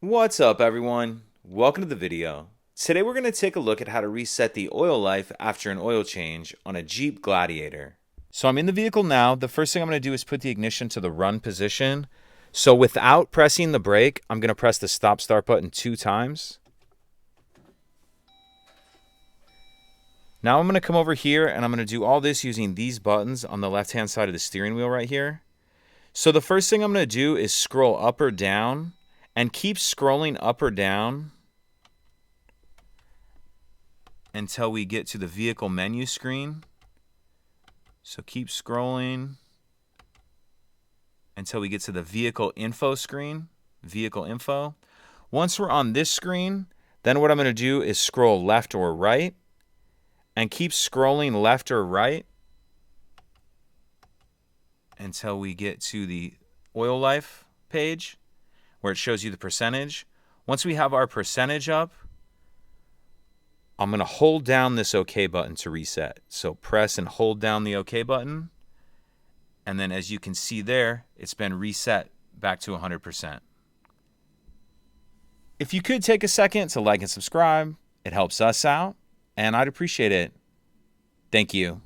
What's up, everyone? Welcome to the video. Today we're going to take a look at how to reset the oil life after an oil change on a Jeep Gladiator. So I'm in the vehicle now. The first thing I'm going to do is put the ignition to the run position. So without pressing the brake, I'm going to press the stop start button 2 times. Now I'm going to come over here and I'm going to do all this using these buttons on the left hand side of the steering wheel right here. So the first thing I'm going to do is scroll up or down and keep scrolling up or down until we get to the vehicle menu screen. So keep scrolling until we get to the vehicle info screen, vehicle info. Once we're on this screen, then what I'm going to do is scroll left or right and keep scrolling left or right until we get to the oil life page where it shows you the percentage. Once we have our percentage up, I'm going to hold down this OK button to reset. So press and hold down the OK button. And then as you can see there, it's been reset back to 100%. If you could take a second to like and subscribe, it helps us out, and I'd appreciate it. Thank you.